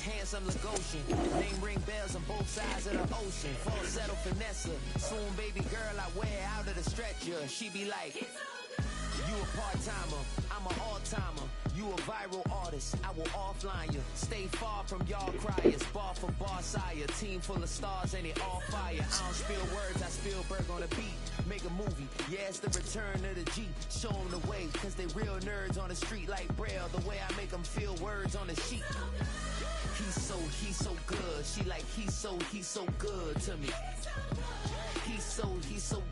handsome Lagosian. Name ring bells on both sides of the ocean. Falsetto finesse. Soon baby girl I wear out of the stretcher. She be like, you a part-timer, I'm an all-timer. You a viral artist, I will offline you. Stay far from y'all criers. Bar for bar sire. Team full of stars and it all fire. I don't spill words, I spill Berg on the beat. Make a movie, yeah, it's the return of the G. Show them the way, cause they real nerds on the street like Braille. The way I make them feel words on the sheet. He's so good. She like, he's so good to me. He's so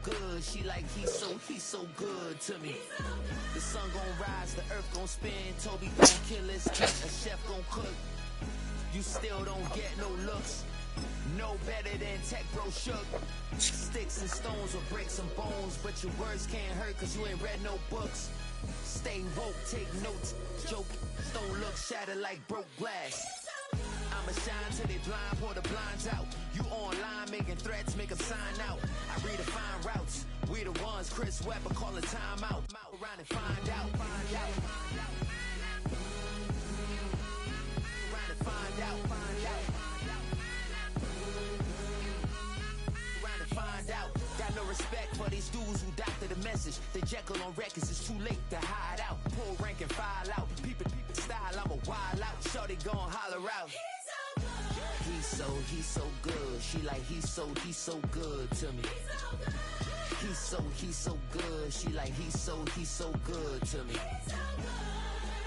good. She like, he's so good to me. The sun gon' rise, the earth gon' spin. Toby gon' kill his cat, a chef gon' cook. You still don't get no looks. No better than Tech Bro Shook. Sticks and stones or bricks and bones, but your words can't hurt cause you ain't read no books. Stay woke, take notes, joke. Don't look shattered like broke glass. I'ma shine till they blind, pour the blinds out. You online making threats, make 'em sign out. I redefine routes. We the ones Chris Webber calling time out. Around and find out. Around and find out. Around and find out. Got no respect for these dudes who doctor the message. The Jekyll on records, it's too late to hide out. Pull rank and file out. Peep style, I'm a wild out. Shorty gon' holler out. He's so good. She like, he's so good to me. He's so good. She like, he's so good to me.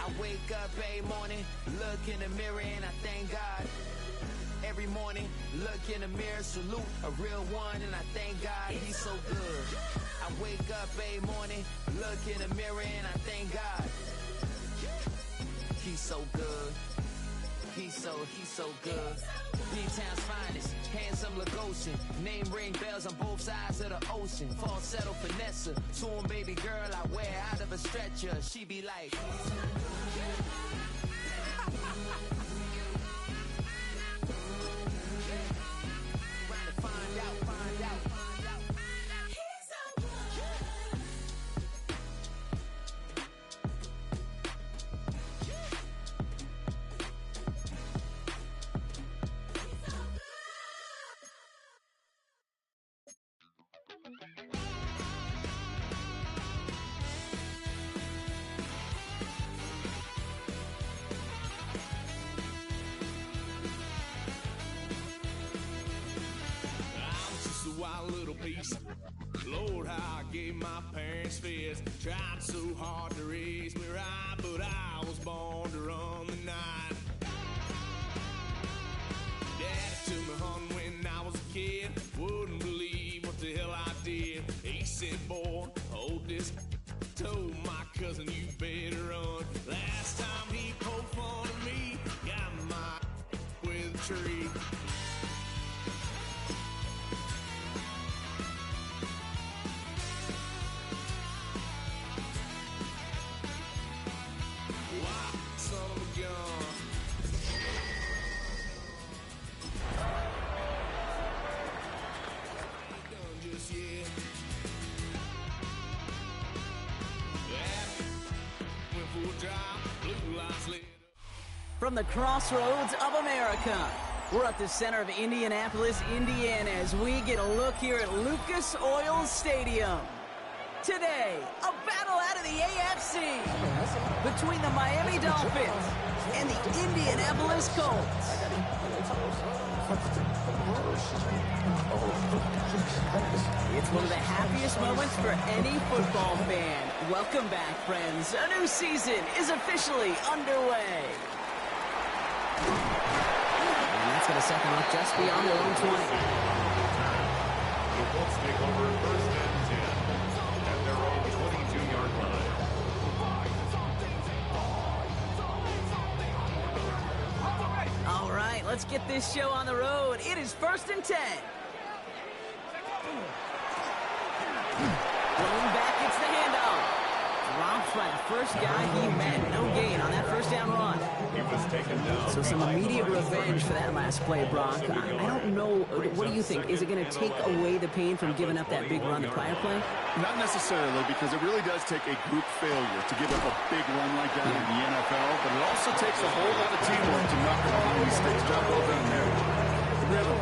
I wake up every morning, look in the mirror and I thank God. Every morning, look in the mirror, salute a real one and I thank God he's so good. I wake up every morning, look in the mirror and I thank God. He's so good. He's so good. D-Town's finest, handsome Lagosian. Name ring bells on both sides of the ocean. Falsetto finesse. Soon baby girl I wear out of a stretcher. She be like, little piece. Lord, how I gave my parents fist. Tried so hard to raise me right, but I was born to run the night. Daddy took me hunting when I was a kid. Wouldn't believe what the hell I did. He said, boy, hold this. Told my cousin, you better run. Last time he poked fun of me, got my with a tree. From the crossroads of America, we're at the center of Indianapolis, Indiana, as we get a look here at Lucas Oil Stadium. Today, a battle out of the AFC between the Miami Dolphins and the Indianapolis Colts. It's one of the happiest moments for any football fan. Welcome back, friends. A new season is officially underway. And that's going to set them up just beyond their own 20. The Colts take over first and 10 at their own 22-yard line. All right, let's get this show on the road. It is first and 10. Going back, it's the handoff. Dropped by the first guy he met. No gain on that first down run. He was taken down. So some immediate revenge for that last play, Brock. I don't know. What do you think? Is it going to take away the pain from giving up that big run the prior play? Not necessarily, because it really does take a group failure to give up a big run like that in the NFL, but it also takes a whole lot of teamwork to knock it behind these sticks. Job well done there. Rhythm.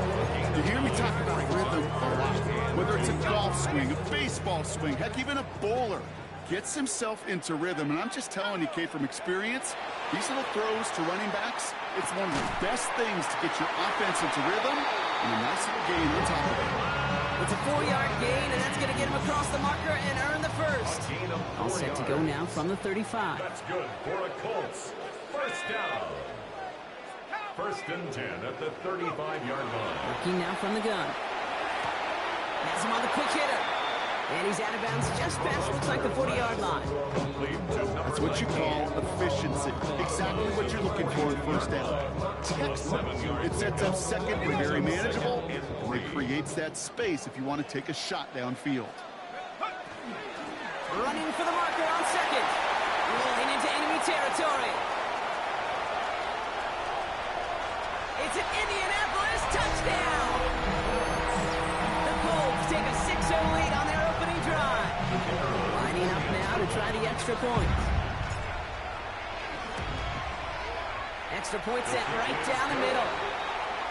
You hear me talk about rhythm a lot. Whether it's a golf swing, a baseball swing, heck, even a bowler gets himself into rhythm. And I'm just telling you, Kate, from experience, these little throws to running backs, it's one of the best things to get your offense into rhythm and a nice little gain on top of it. It's a 4-yard gain, and that's going to get him across the marker and earn the first. All set to go now from the 35. That's good for a Colts. First down. First and 10 at the 35-yard line. Working now from the gun. Has him on the quick hitter. And he's out of bounds just past, looks like, the 40-yard line. That's what you call efficiency. Exactly what you're looking for in first down. It sets up second and very manageable, and it creates that space if you want to take a shot downfield. Running for the marker on second. Rolling into enemy territory. It's an Indianapolis touchdown. The Colts take a 6-0 lead on their opening drive. Lining up now to try the extra point. Extra point set right down the middle.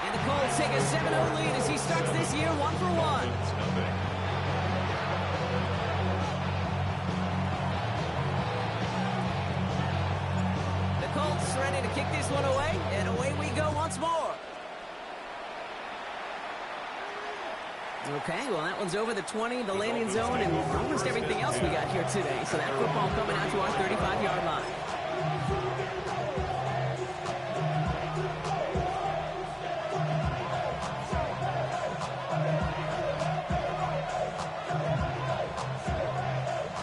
And the Colts take a 7-0 lead as he starts this year 1-for-1. Colts ready to kick this one away, and away we go once more. Okay, well, that one's over the 20, the landing zone, and almost everything else we got here today. So that football coming out to our 35-yard line.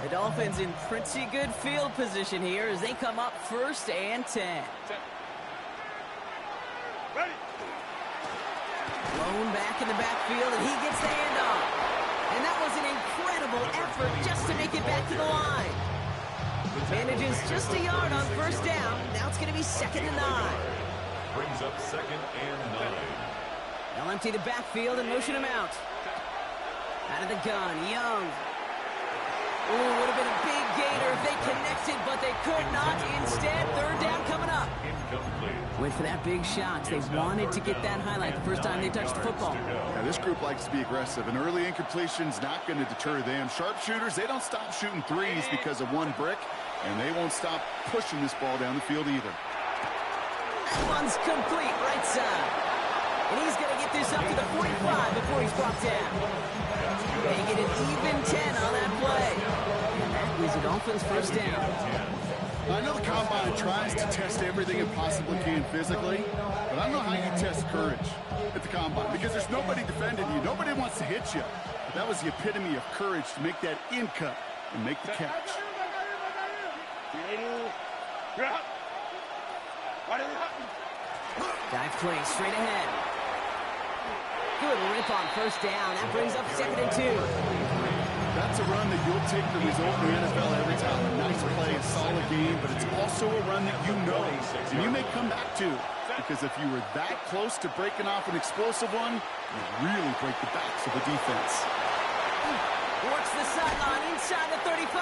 The Dolphins in pretty good field position here as they come up 1st and 10. Ready. Blown back in the backfield, and he gets the handoff. And that was an incredible effort just to make it back to the line. Manages just a yard on 1st down. Now it's going to be 2nd and 9. Brings up 2nd and 9. They'll empty the backfield and motion him out. Out of the gun, Young. Ooh, would have been a big gainer if they connected, but they could not. Instead, 3rd down coming up. Went for that big shot. They wanted to get that highlight the first time they touched the football. Yeah, this group likes to be aggressive, and early incompletion's not going to deter them. Sharpshooters, they don't stop shooting threes because of one brick, and they won't stop pushing this ball down the field either. That one's complete, right side. And he's going to get this up to the 45 before he's brought down. They get an even 10 on that play. And that is the Dolphins' 1st down. I know the Combine tries to test everything it possibly can physically, but I don't know how you test courage at the Combine because there's nobody defending you. Nobody wants to hit you. But that was the epitome of courage to make that in cut and make the catch. Dive play straight ahead. Good rip on 1st down. That brings up 2nd and 2. That's a run that you'll take the result in the NFL every time. A nice play, a solid game, but it's also a run that you know and you may come back to. Because if you were that close to breaking off an explosive one, you really break the backs of the defense. Works the sideline inside the 35.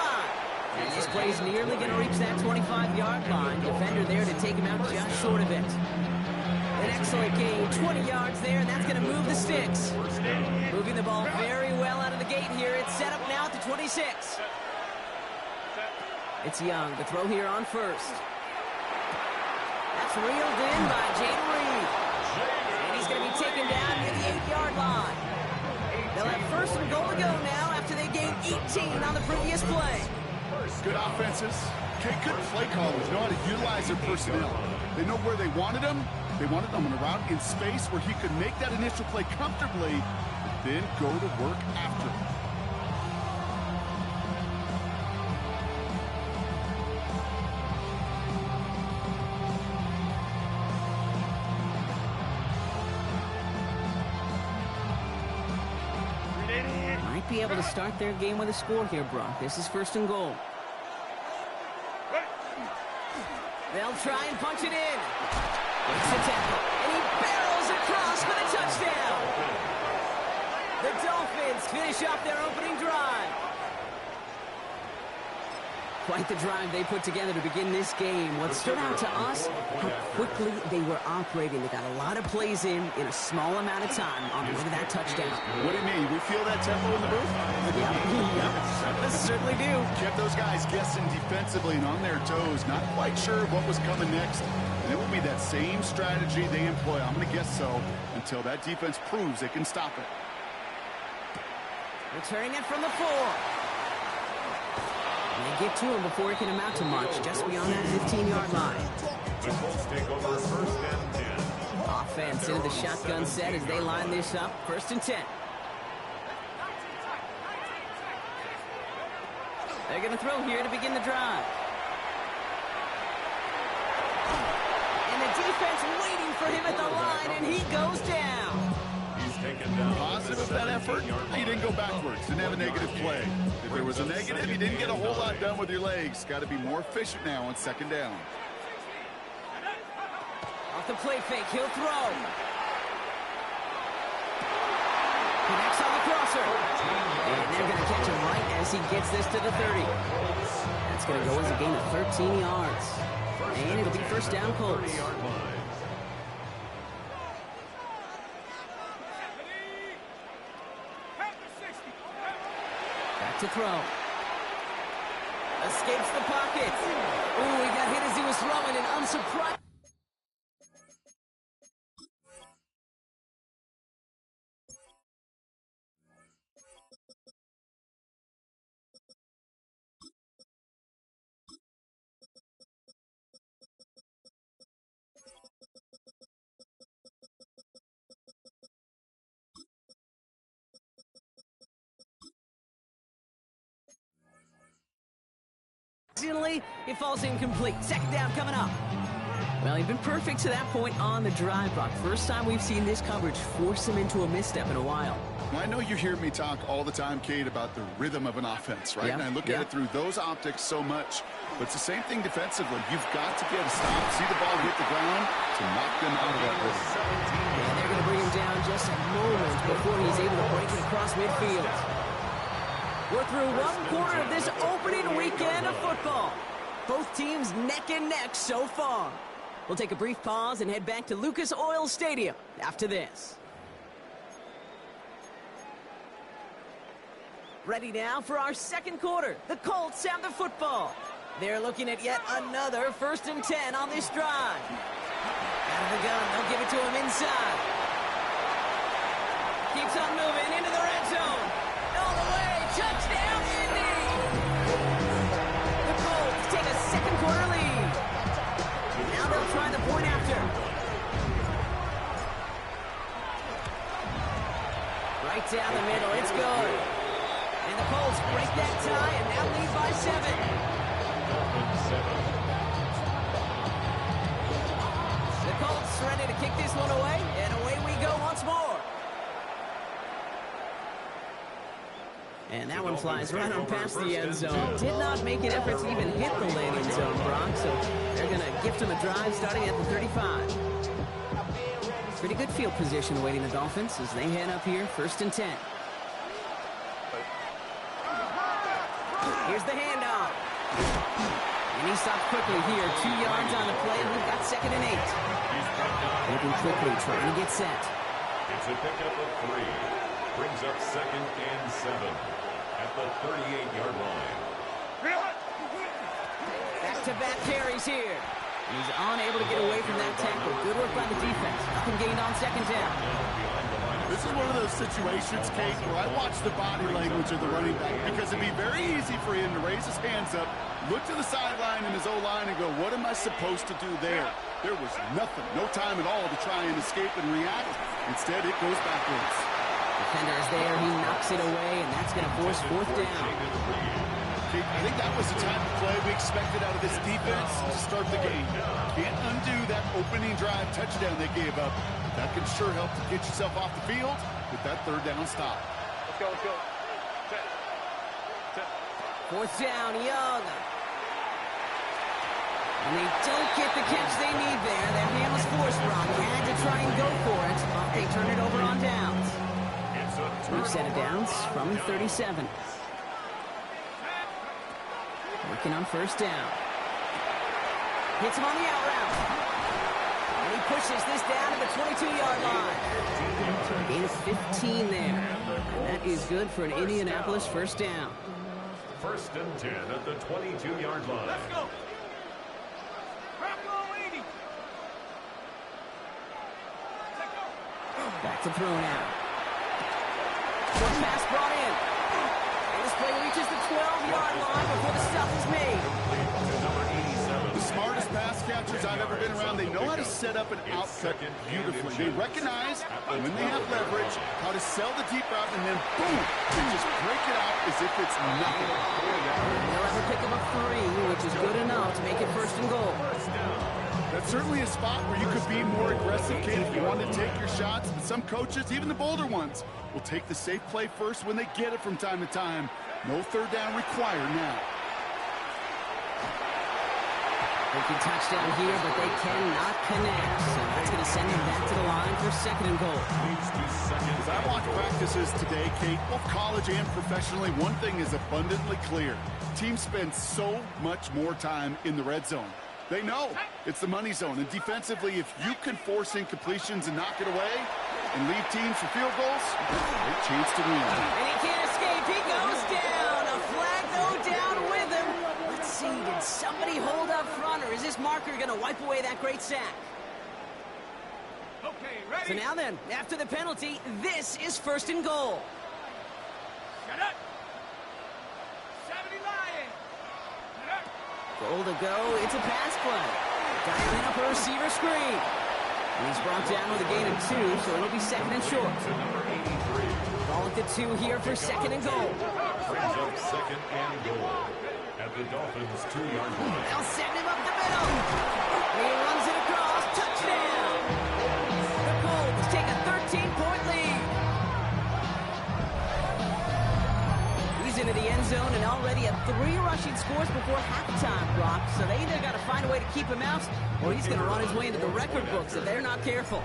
And this play's nearly going to reach that 25-yard line. Defender there to take him out just short of it. An excellent gain, 20 yards there, and that's going to move the sticks. Moving the ball very well out of the gate here. It's set up now at the 26. It's Young, the throw here on 1st. That's reeled in by Jaden Reed. And he's going to be taken down near the 8-yard line. They'll have 1st and goal to go now after they gained 18 on the previous play. Good offenses. Good play callers know how to utilize their personnel. They know where they wanted them. They wanted them on a route in space where he could make that initial play comfortably, but then go to work after. Might be able to start their game with a score here, Brock. This is 1st and goal. They'll try and punch it in. It's a tackle, and he barrels across for the touchdown. The Dolphins finish off their opening drive. Quite the drive they put together to begin this game. What stood out to us, how quickly they were operating. They got a lot of plays in a small amount of time on the way to that touchdown. What do you mean? We feel that tempo in the booth? Yep, certainly do. Kept those guys guessing defensively and on their toes, not quite sure what was coming next. And it will be that same strategy they employ, I'm going to guess so, until that defense proves they can stop it. Returning it from the 4. They get to him before it can amount to much, just beyond that 15-yard line. The Colts take over first and 10. Offense into the shotgun set as they line this up. First and 10. They're going to throw here to begin the drive. And the defense waiting for him at the line, and he goes down. He's taken down. Positive of that effort, he didn't go backwards, didn't have a negative play. If there was a negative, you didn't get a whole lot done with your legs. Got to be more efficient now on second down. Off the play fake, he'll throw. Connects on the crosser. And they're going to catch him right as he gets this to the 30. That's going to go as a gain of 13 yards. And it'll be first down, Colts. Back to throw. Escapes the pocket. Ooh, he got hit as he was throwing, and unsurprised. It falls incomplete. Second down coming up. Well, he'd been perfect to that point on the drive, Brock. First time we've seen this coverage force him into a misstep in a while. I know you hear me talk all the time, Kate, about the rhythm of an offense, right? Yeah. And I look at it through those optics so much. But it's the same thing defensively. You've got to get a stop, see the ball hit the ground to knock them out of that rhythm. And they're going to bring him down just a moment before he's able to break it across midfield. We're through one quarter of this opening weekend of football. Both teams neck and neck so far. We'll take a brief pause and head back to Lucas Oil Stadium after this. Ready now for our second quarter. The Colts have the football. They're looking at yet another first and 10 on this drive. Out of the gun, they'll give it to him inside. Keeps on moving into the red zone. All the way, touchdown Indy! The Colts take a second quarter lead. Now they'll try the point after. Right down the middle, it's good. And the Colts break that tie and now lead by 7. The Colts ready to kick this one away, and away we go once more. And that one flies right on past the end zone. Did not make an effort to even hit the landing zone, Brock, so they're going to gift him a drive starting at the 35. Pretty good field position awaiting the Dolphins as they head up here, first and 10. Here's the handoff. And he stops quickly here. 2 yards on the play, and we've got second and 8. Moving quickly, trying to get set. It's a pickup of 3. Brings up second and 7 at the 38-yard line. Back-to-back carries here. He's unable to get away from that tackle. Good work by the defense. Nothing gained on second down. This is one of those situations, Kate, where I watch the body language of the running back because it'd be very easy for him to raise his hands up, look to the sideline in his O-line and go, what am I supposed to do there? There was nothing, no time at all to try and escape and react. Instead, it goes backwards. Defender is there. He knocks it away, and that's going to force fourth down. Kate, I think that was the type of play we expected out of this defense to start the game. Can't undo that opening drive touchdown they gave up. That can sure help to get yourself off the field with that third down stop. Let's go, let's go. 10. Fourth down, Young. And they don't get the catch they need there. Their hand was forced, Brock. Had to try and go for it, but they turn it over on downs. We've set of downs from 37. We're working on first down. Hits him on the out route. And he pushes this down to the 22-yard line. Gain of 15 there. And that is good for an Indianapolis first down. First and 10 at the 22-yard line. Let's go. Back to throw now. Short pass brought in. And this play reaches the 12-yard line before the stop is made. The smartest pass catchers I've ever been around, they know how to set up an outcut beautifully. They recognize when they have leverage, how to sell the deep route, and then boom, they just break it out as if it's nothing. They'll have a pick of a 3, which is good enough to make it first and goal. That's certainly a spot where you could be more aggressive, Kate, if you want to take your shots. But some coaches, even the bolder ones, will take the safe play first when they get it from time to time. No third down required now. They can touchdown here, but they cannot connect. So that's going to send them back to the line for second and goal. As I watch practices today, Kate, both college and professionally, one thing is abundantly clear. Teams spend so much more time in the red zone. They know it's the money zone. And defensively, if you can force incompletions and knock it away and leave teams for field goals, great chance to win. And he can't escape. He goes down. A flag, though, down with him. Let's see, did somebody hold up front, or is this marker going to wipe away that great sack? Okay, ready? So now then, after the penalty, this is first and goal. Shut up. 70 Lion. Shut up. Goal to go. It's a pass play. Dialing up a receiver screen. And he's brought down with a gain of 2, so it'll be second and short. Ball at the 2 here for second and goal. Brings up second and goal at the Dolphins' 2-yard line. They'll send him up the middle. And he runs it across. Touchdown. The Colts take a 13-point lead. He's into the end zone and already at 3 rushing scores before halftime, Brock. So they either got to find a way to keep him out, or he's going to run his way into the record books if they're not careful.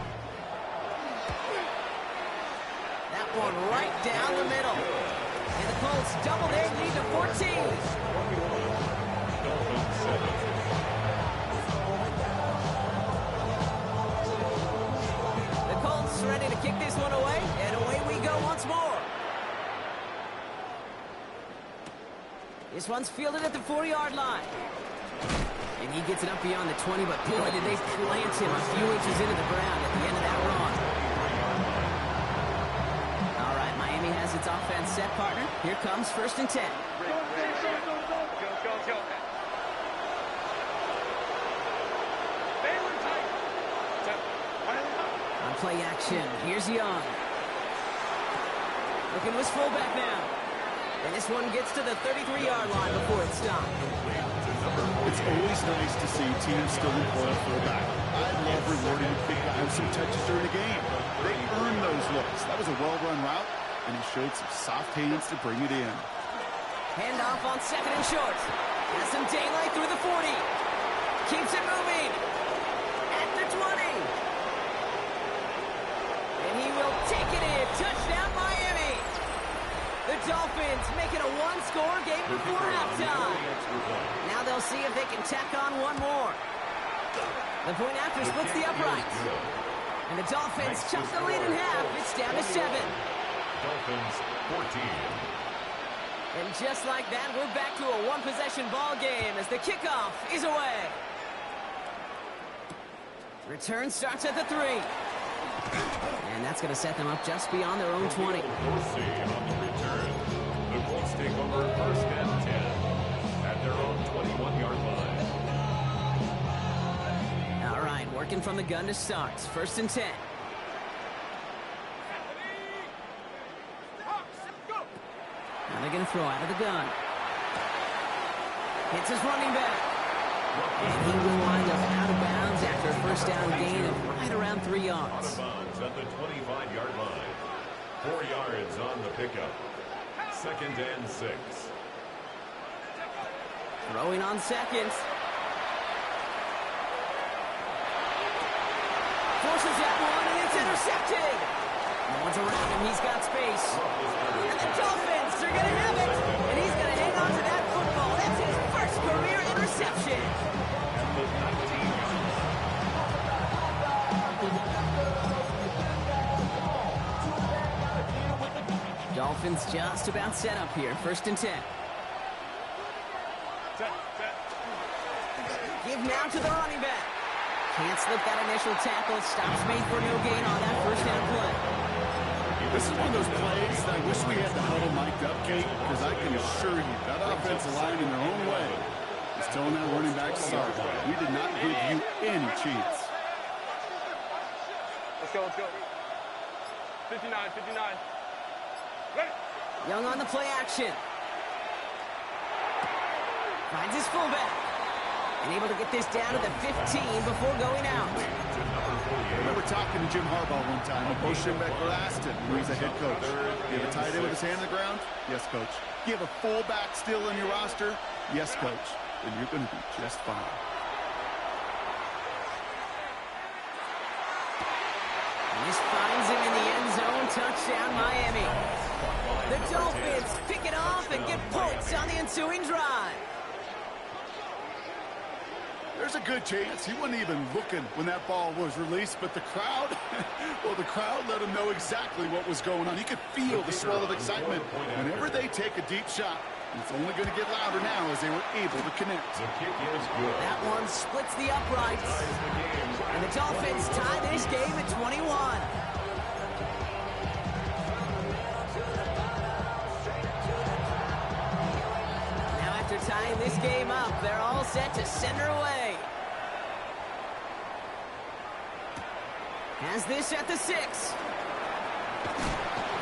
That one right down the middle. And the Colts double their lead to 14. The Colts ready to kick this one away, and away we go once more. This one's fielded at the 4-yard line. And he gets it up beyond the 20, but boy, did they plant him a few inches into the ground at the end of that run. All right, Miami has its offense set, partner. Here comes first and 10. On play action, here's Young. Looking to his fullback now. And this one gets to the 33-yard line before it stopped. It's always nice to see teams still employ a fullback. I love rewarding a big guy with some touches during a game. They earn those looks. That was a well-run route, and he showed some soft hands to bring it in. Handoff on second and short. Has some daylight through the 40. Keeps it moving. At the 20. And he will take it in. Touchdown, Miami. The Dolphins make it a one-score game before halftime. Now they'll see if they can tack on one more. The point after splits the uprights. And the Dolphins chop the lead in half. It's down to 7. Dolphins 14. And just like that, we're back to a one-possession ball game as the kickoff is away. Return starts at the 3. And that's going to set them up just beyond their own 20. On the return, the Colts take over first and 10 at their own 21-yard line. All right, working from the gun to start. First and 10. Now they're going to throw out of the gun. Hits his running back. And he will wind up out of bounds after a first down gain of right around 3 yards. Out of bounds at the 25-yard line. 4 yards on the pickup. Second and 6. Throwing on second. Forces that one, and it's intercepted. No one's around him. He's got space. And the Dolphins are going to have it. And he's going to hang on to that football. That's his first career reception. Dolphins just about set up here. 1st and 10. Give now to the running back. Can't slip that initial tackle. Stops made for no gain on that 1st down play. This is one of those plays that I wish we had the huddle mic'd up, Kate, because I can assure you that offensive line in their own way is telling that running back, sorry, we did not give you any chance. Let's go, let's go. 59, 59. Ready. Young on the play action. Finds his fullback. And able to get this down to the 15 before going out. I remember talking to Jim Harbaugh one time. Coach Schembechler asked him when he's a head coach, you have a tight end with his hand on the ground? Yes, coach. You have a fullback still in your roster? Yes, coach. Then you're going to be just fine. And this finds him in the end zone. Touchdown, Miami. The Dolphins pick it off and get points on the ensuing drive. There's a good chance he wasn't even looking when that ball was released, but the crowd, well, the crowd let him know exactly what was going on. You could feel the swell of excitement whenever they take a deep shot. And it's only going to get louder now as they were able to connect. That one splits the uprights. And the Dolphins tie this game at 21. Tying this game up, they're all set to send her away. Has this at the 6.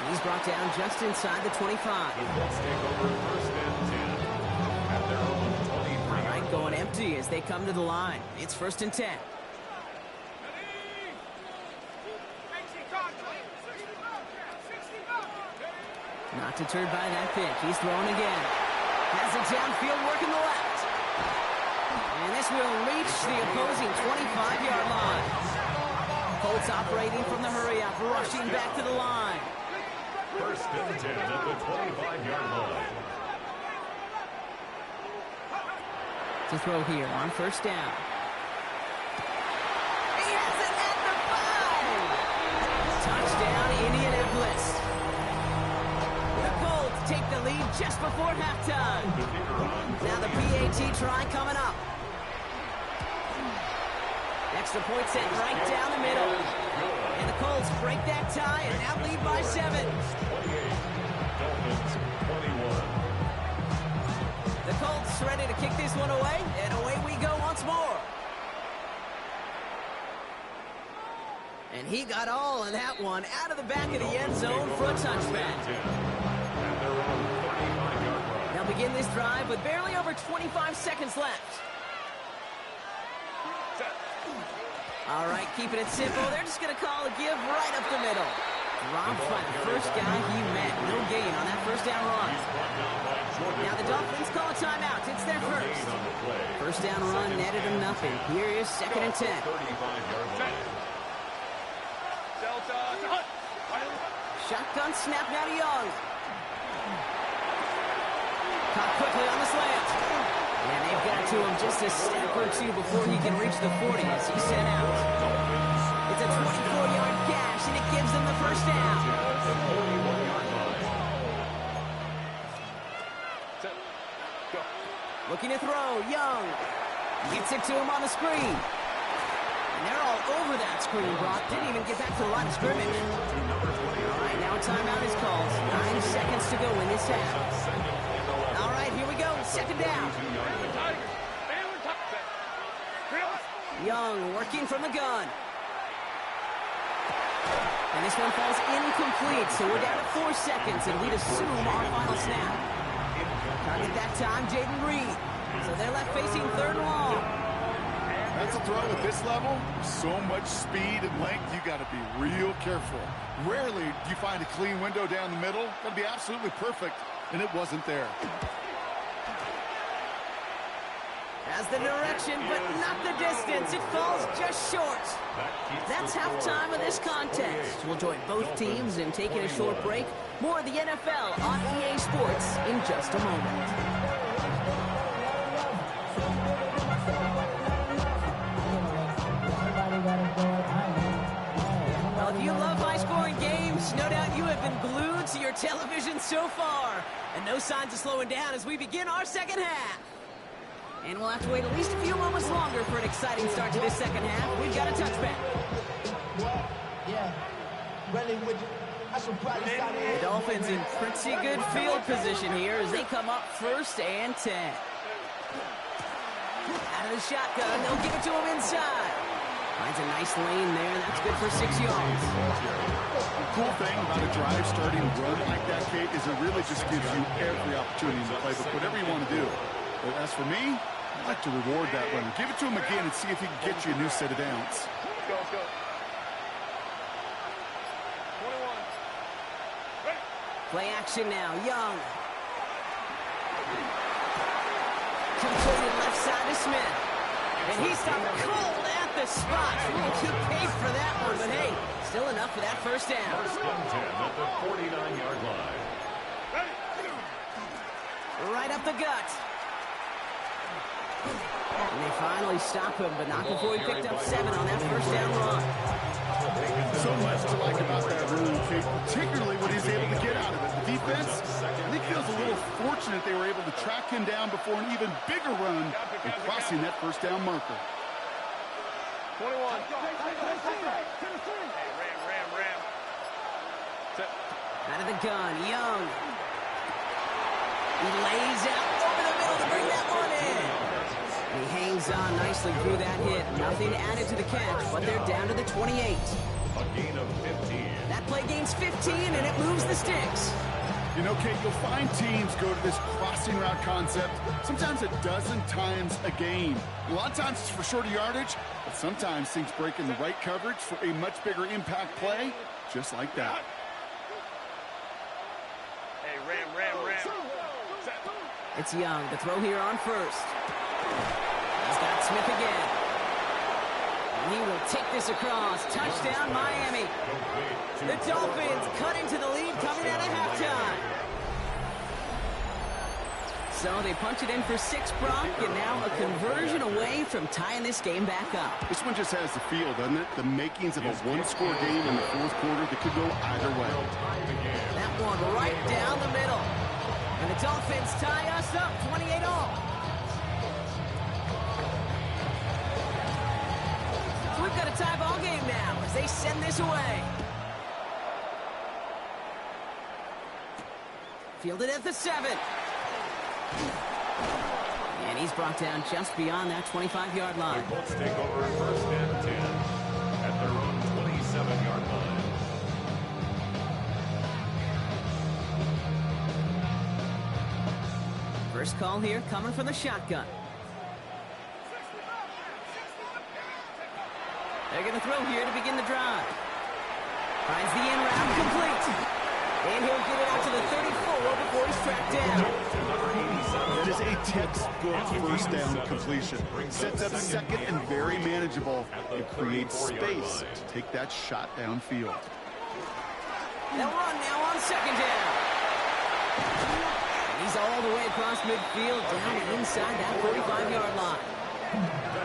He's brought down just inside the 25. Let's take over 1st and 10 at their own 23. All right, going empty as they come to the line. It's 1st and 10. Not deterred by that pick. He's throwing again. Has it downfield, working the left. And this will reach the opposing 25-yard line. Colts operating from the hurry-up, rushing back to the line. 1st and 10 at the 25-yard line. To throw here on 1st down. He has it at the 5. Touchdown, Indianapolis. Take the lead just before halftime. Now the PAT try coming up. Extra point set right down the middle. And the Colts break that tie and now lead by 7. The Colts ready to kick this one away, and away we go once more. And he got all of that one out of the back of the end zone for a touchback. They'll begin this drive with barely over 25 seconds left. All right, keeping it simple. They're just going to call a give right up the middle. Dropped by the first guy he met. No gain on that 1st down run. Now the Dolphins call a timeout. It's their first. 1st down run netted them nothing. Here is 2nd and 10. Shotgun snap now to Young. Caught quickly on the slant. And they've got to him just a step or two before he can reach the 40 as he's sent out. It's a 24-yard gash, and it gives them the 1st down. Looking to throw, Young. Gets it to him on the screen. And they're all over that screen, Brock. Didn't even get back to the line of scrimmage. All right, now a timeout is called. 9 seconds to go in this half. All right, here we go. 2nd down. Young working from the gun. And this one falls incomplete, so we're down to 4 seconds, and we'd assume our final snap. Target that time, Jaden Reed. So they're left facing 3rd and long. That's a throw at this level. So much speed and length, you got to be real careful. Rarely do you find a clean window down the middle. That'd be absolutely perfect, and it wasn't there. Has the direction, but not the distance. It falls just short. That's halftime of this contest. We'll join both teams in taking a short break. More of the NFL on EA Sports in just a moment. been glued to your television so far. And no signs of slowing down as we begin our second half. And we'll have to wait at least a few moments longer for an exciting start to this second half. We've got a touchback. The Dolphins in pretty good field position here as they come up 1st and 10. Out of the shotgun, they'll give it to him inside. Finds a nice lane there. That's good for 6 yards. The cool thing about a drive starting run like that, Kate, is it really just gives you every opportunity in the playbook, whatever you want to do. But as for me, I'd like to reward that runner. Give it to him again and see if he can get you a new set of downs. Let's go. 21. Ready. Play action now. Young. Completed left side to Smith. And he stopped cold at the spot. We'll keep pace for that one, but hey, still enough for that first down. 1st and 10 at the 49-yard line. Right up the gut. And they finally stop him, but not before he picked up 7 on that first down run. So much to like about that run, Kate, particularly what he's able to get out of it. The defense, I think, feels a little fortunate they were able to track him down before an even bigger run and crossing that first down marker. 21. Ram. Out of the gun, Young. He lays out over the middle to bring that one in. And he hangs on nicely through that hit. Nothing added to the catch, but they're down to the 28. A gain of 15. That play gains 15, and it moves the sticks. You know, Kate, you'll find teams go to this crossing route concept sometimes a dozen times a game. A lot of times it's for shorter yardage, but sometimes things break in the right coverage for a much bigger impact play, just like that. Hey, ram. It's Young. The throw here on first. He's got Smith again. And he will take this across. Touchdown, Miami. The Dolphins cut into the lead coming out of halftime. So they punch it in for 6, Brock, and now a conversion away from tying this game back up. This one just has the feel, doesn't it? The makings of a one-score game in the 4th quarter that could go either way. That one right down the middle. And the Dolphins tie us up 28-all. So we've got a tie ball game now as they send this away. Fielded at the 7. And he's brought down just beyond that 25-yard line. The Colts take over 1st and 10 at their own 27-yard line. First call here coming from the shotgun. They're going to throw here to begin the drive. Finds the in route complete. And he'll get it out to the 34 before he's tracked down. That is a textbook first down completion. Sets up second and very manageable. It creates space to take that shot downfield. They'll run now on 2nd down. He's all the way across midfield, down inside that 45-yard line.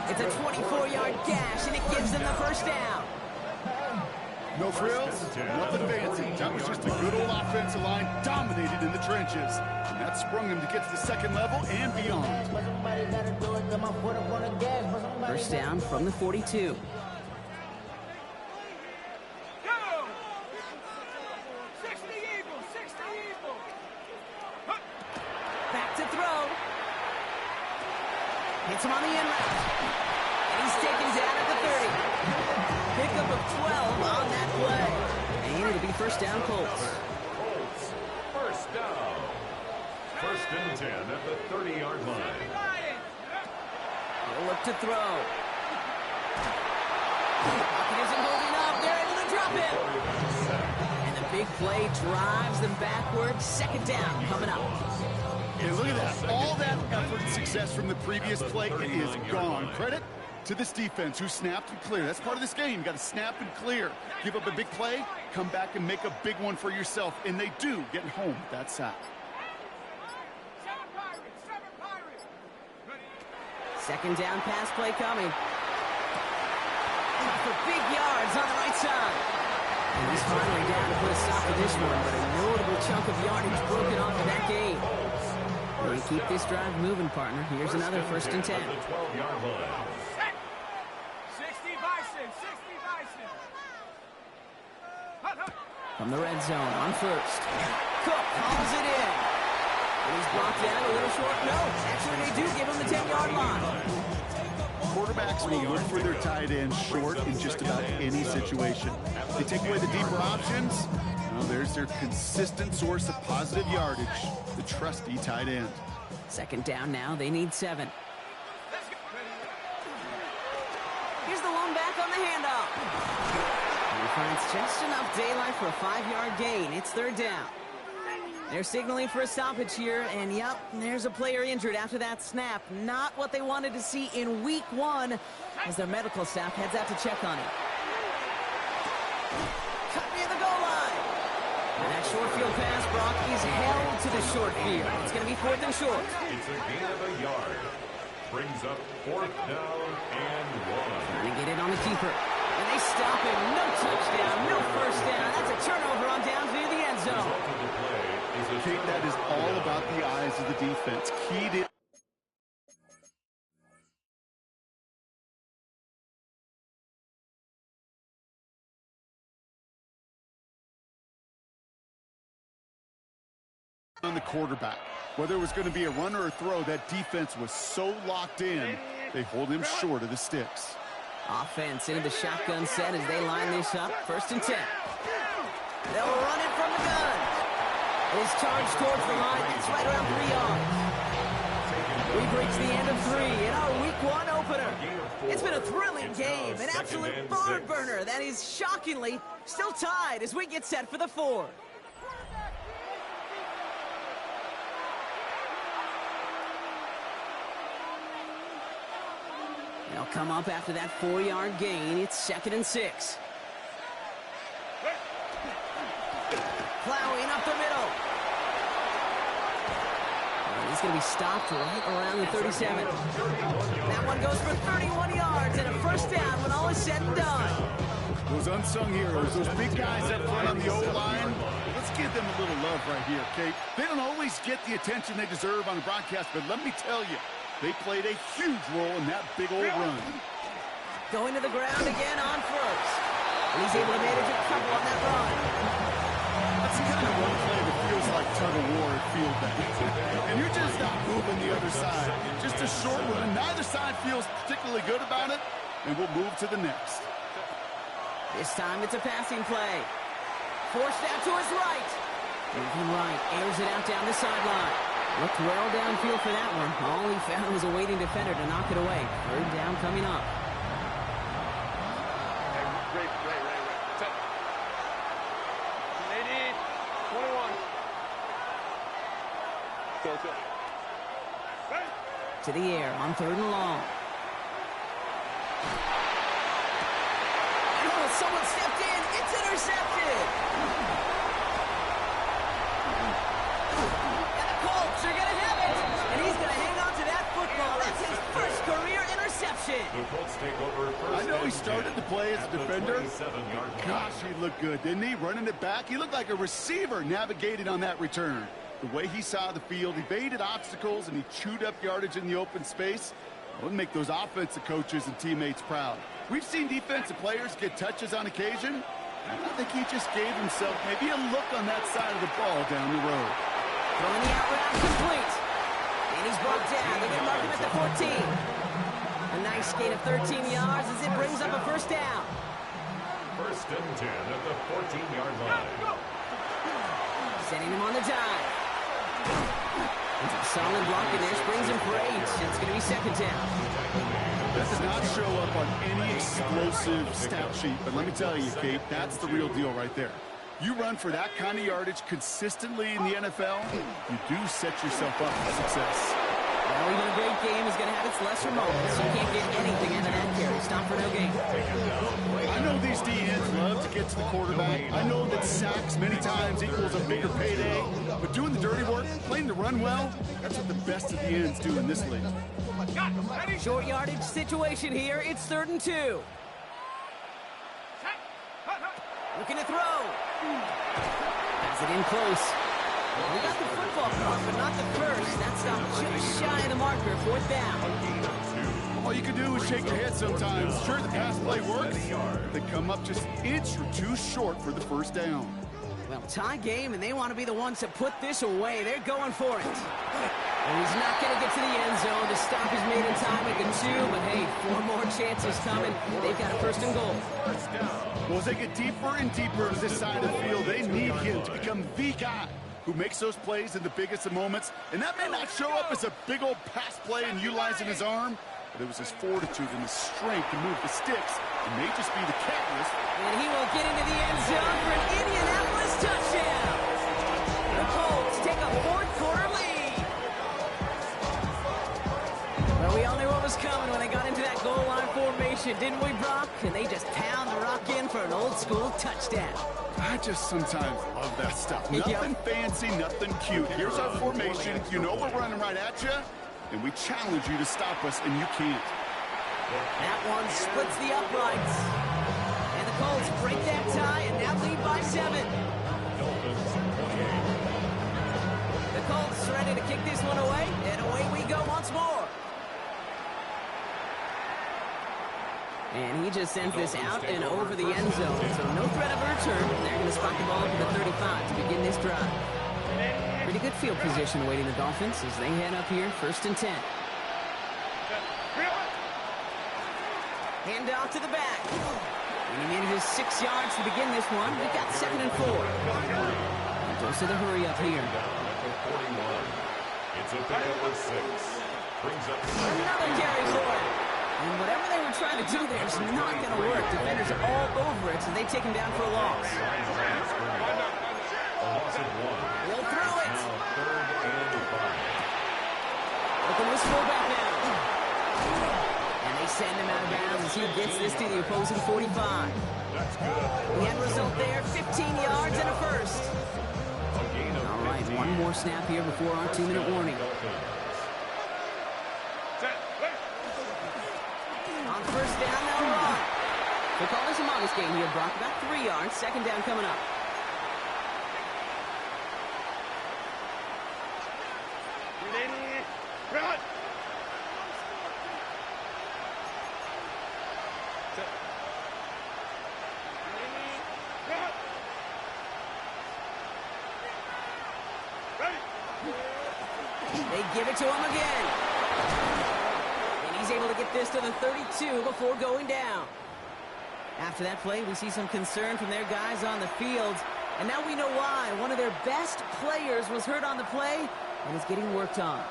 It's a 24-yard gash, and it gives them the first down. No frills, nothing fancy. That was just a good old offensive line dominated in the trenches. And that sprung him to get to the 2nd level and beyond. First down from the 42. Back to throw. Hits him on the in route. And he's taken down at the 30. Pickup of 12 on that play. And it'll be first down, Colts. Colts, first down. 1st and 10 at the 30-yard line. He'll look to throw. Pocket isn't holding up. They're able to drop it. And the big play drives them backwards. 2nd down coming up. And look at that. All that effort and success from the previous play, it is gone. Credit to this defense who snapped and cleared. That's part of this game. You got to snap and clear. Give up a big play, come back and make a big one for yourself. And they do, getting home with that sack. 2nd down pass play coming. For big yards on the right side. And he's finally down to put a stop to this one, but a notable chunk of yardage broken off of that game. They keep this drive moving, partner. Here's another 1st and 10. 12-yard line. 60 Bison, 60 Bison. From the red zone on 1st. Cook hauls it in. And he's blocked down a little short. No, actually they do give him the 10-yard line. Quarterbacks will look for their tight end short in just about any situation. They take away the deeper options. Well, there's their consistent source of positive yardage, the trusty tight end. 2nd down now. They need 7. Here's the lone back on the handoff. He finds just enough daylight for a 5-yard gain. It's 3rd down. They're signaling for a stoppage here, and yep, there's a player injured after that snap. Not what they wanted to see in week 1 as their medical staff heads out to check on him. Cut near the goal line. And that short field pass, Brock, is held to the short field. It's going to be 4th and short. It's a gain of a yard. Brings up 4th down and 1. Trying to get it on the keeper. And they stop him. No touchdown, no 1st down. That's a turnover on downs near the end zone. Kate, that is all about the eyes of the defense. Keyed in. On the quarterback. Whether it was going to be a run or a throw, that defense was so locked in, they hold him short of the sticks. Offense into the shotgun set as they line this up. 1st and 10. They'll run it from the gun. His charge towards the line. It's right around 3 yards. We've reached the end of 3 in our week 1 opener. It's been a thrilling game, an absolute barn burner that is shockingly still tied as we get set for the 4th. They'll come up after that 4-yard gain. It's 2nd and 6. Plowing up the middle. And he's going to be stopped right around the 37. That one goes for 31 yards and a 1st down when all is said and done. Those unsung heroes, those big guys up front on the O-line, let's give them a little love right here, Kate. They don't always get the attention they deserve on the broadcast, but let me tell you, they played a huge role in that big old run. Going to the ground again on 1st. And he's able to manage a couple on that run. That's the kind of run play that feels like tug of war at field back. And you're just not moving the other side. Just a short run. Neither side feels particularly good about it, and we'll move to the next. This time it's a passing play. Forced out to his right. Moving right, airs it out down the sideline. Looked well downfield for that one. All he found was a waiting defender to knock it away. 3rd down coming up. Right. 80, 21. Go. To the air on 3rd and long. Oh, someone stepped in. It's intercepted. And the Colts are going to have it. And he's going to hang on to that football. That's his 1st career interception. The Colts take over first. I know he started the play as a defender. Gosh, he looked good, didn't he? Running it back. He looked like a receiver navigating on that return. The way he saw the field, he evaded obstacles, and he chewed up yardage in the open space. It would make those offensive coaches and teammates proud. We've seen defensive players get touches on occasion. I think he just gave himself maybe a look on that side of the ball down the road. Throwing the out route complete. And he's brought down. They're going to mark him at the 14. A nice gain of 13 yards as it brings up a 1st down. 1st and 10 at the 14-yard line. Sending him on the dive. It's a solid block, and this brings him for 8. It's going to be 2nd down. That does not show up on any explosive stat sheet, but let me tell you, Kate, that's the real deal right there. You run for that kind of yardage consistently in the NFL, you do set yourself up for success. Well, even a great game is going to have its lesser moments. You can't get anything out of that carry. Stop for no gain. I know these DNs love to get to the quarterback. I know that sacks many times equals a bigger payday. But doing the dirty work, playing the run well, that's what the best of the ends do in this league. Short yardage situation here. It's 3rd and 2. Looking to throw. Has it in close. We got the football caught, but not the first. That stopped just shy of the marker. 4th down. All you can do is shake your head sometimes. Sure, the pass play works. They come up just an inch or two short for the 1st down. Well, tie game, and they want to be the ones to put this away. They're going for it. And he's not going to get to the end zone. The stop is made in time at the 2, but hey, 4 more chances coming. They've got a 1st and goal. Well, as they get deeper and deeper into this side of the field, they need him to become the guy who makes those plays in the biggest of moments. And that may not show up as a big old pass play and utilizing his arm, but it was his fortitude and his strength to move the sticks. It may just be the catalyst. And he will get into the end zone for an Indianapolis touchdown. The Colts take a 4th quarter lead. Well, we all knew what was coming when they got into that goal line formation, didn't we, Brock? And they just pound the rock in for an old school touchdown. I just sometimes love that stuff. Nothing fancy, nothing cute. Here's our formation. You know we're running right at you, and we challenge you to stop us, and you can't. That one splits the uprights. And the Colts break that tie and now lead by 7. The Colts ready to kick this one away, and away we go once more. And he just sends this out and over the end zone, so no threat of a return. They're going to spot the ball to the 35 to begin this drive. Pretty good field position awaiting the Dolphins as they head up here, 1st and 10. Hand off to the back. And he manages 6 yards to begin this one. We've got 2nd and 4. And goes to the hurry up here. It's a pickup of 6. Brings up Another carry for it. And whatever they were trying to do there is not going to work. Defenders are all over it, so they take him down for a loss. He'll throw it. Looking this fullback now. And they send him out of bounds as he gets this to the opposing 45. The end result there, 15 yards and a 1st. All right, one more snap here before our 2-minute warning. On 1st down, they'll run. They'll call this a modest game here, Brock. About 3 yards. 2nd down coming up. Run! They give it to him again. And he's able to get this to the 32 before going down. After that play, we see some concern from their guys on the field. And now we know why. One of their best players was hurt on the play and is getting worked on.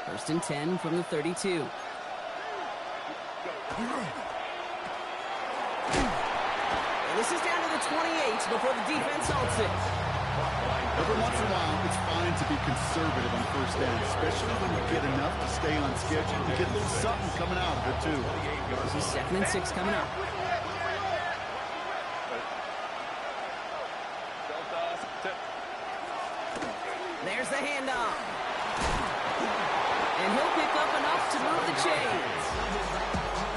1st and 10 from the 32. And this is down to the 28 before the defense halts it. Every once in a while, it's fine to be conservative on 1st down, especially when you get enough to stay on schedule and get a little something coming out of it, too. This is 2nd and 6 coming up. There's the handoff. And he'll pick up enough to move the chains.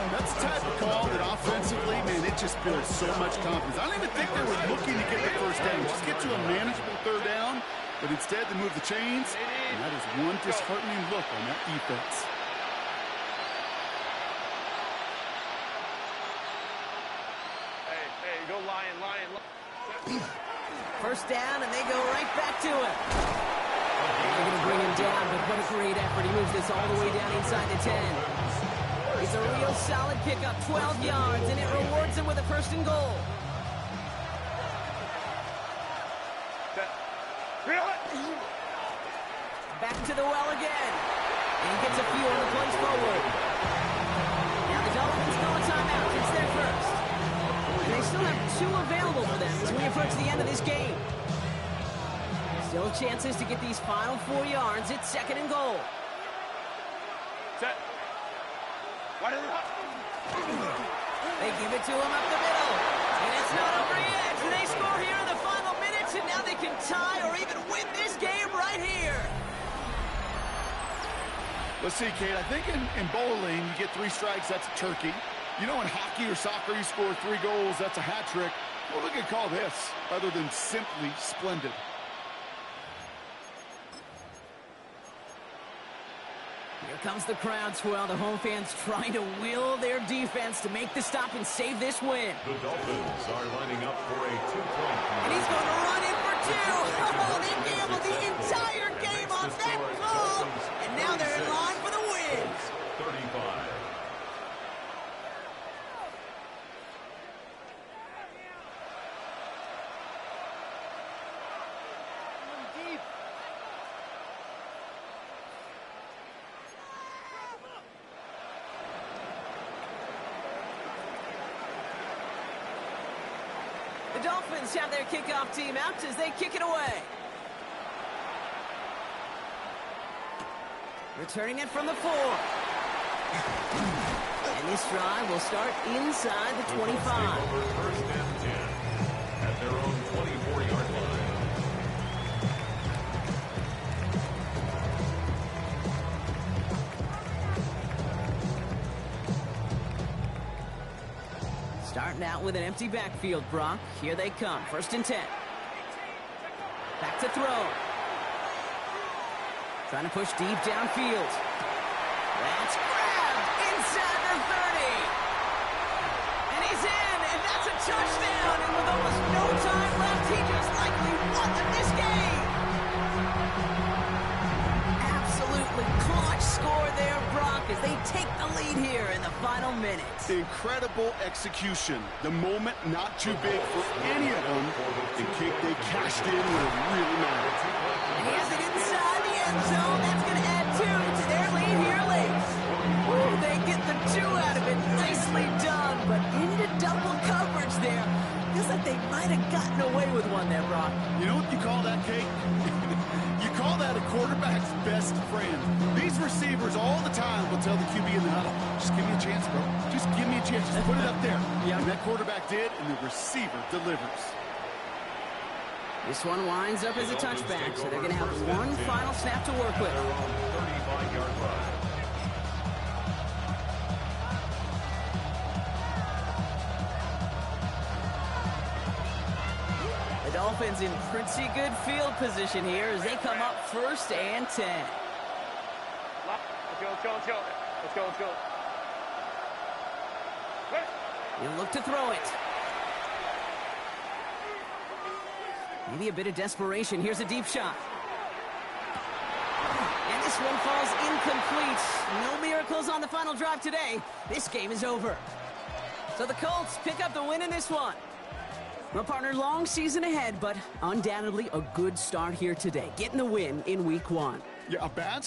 That's the type of call that offensively, man, it just builds so much confidence. I don't even think they were looking to get the 1st down. Just get to a manageable 3rd down, but instead they move the chains, and that is one disheartening look on that defense. Hey, go Lion. 1st down, and they go right back to it. They're going to bring him down, but what a great effort. He moves this all the way down inside the 10. It's a real solid pickup, 12 yards, and it rewards him with a 1st and goal. Back to the well again. And he gets a few on the plunge forward. Now the Dolphins call a timeout. It's their 1st. And they still have 2 available for them as we approach the end of this game. Still chances to get these final 4 yards. It's 2nd and goal. Set. They give it to him up the middle. And it's not over yet. They score here in the final minutes, and now they can tie or even win this game right here. Let's see, Kate. I think in bowling, you get 3 strikes, that's a turkey. You know, in hockey or soccer, you score 3 goals, that's a hat trick. Well, look at call this, other than simply splendid. Here comes the crowd swell. The home fans trying to will their defense to make the stop and save this win. The Dolphins are lining up for a 2-point. And he's going to run in for 2. Oh, they gambled the entire game on that call. And now they're in line for the win. 35. The Dolphins have their kickoff team out as they kick it away. Returning it from the 4. And this drive will start inside the 25. First and 10 at their own 24-yard line. Starting out with an empty backfield, Brock. Here they come. First and 10. Back to throw. Trying to push deep downfield. That's grabbed inside the 30. And he's in, and that's a touchdown. And with almost no time left, he just likely won this game. Absolutely clutch score there, Brock, as they take the lead here in the final minutes. Incredible execution. The moment not too big for any of them. The kick they cashed in when it really mattered. And he has it inside the end zone. That's going to add 2 to their lead here late. Ooh, they get the 2 out of it. Nicely done, but into double coverage there. Feels like they might have gotten away with one there, Brock. You know what you call that, Kate? You call that a quarterback's best friend. These receivers all the time will tell the QB in the huddle, just give me a chance, bro. Just give me a chance. Just put it up there. Yep. And that quarterback did, and the receiver delivers. This one winds up as a touchback, so they're going to have one final snap to work with. Their own 35-yard line. The Dolphins in pretty good field position here as they come up first and 10. Let's go. Let's go. He'll look to throw it. Maybe a bit of desperation. Here's a deep shot. And this one falls incomplete. No miracles on the final drive today. This game is over. So the Colts pick up the win in this one. Well, partner, long season ahead, but undoubtedly a good start here today. Getting the win in week 1. Yeah, a bad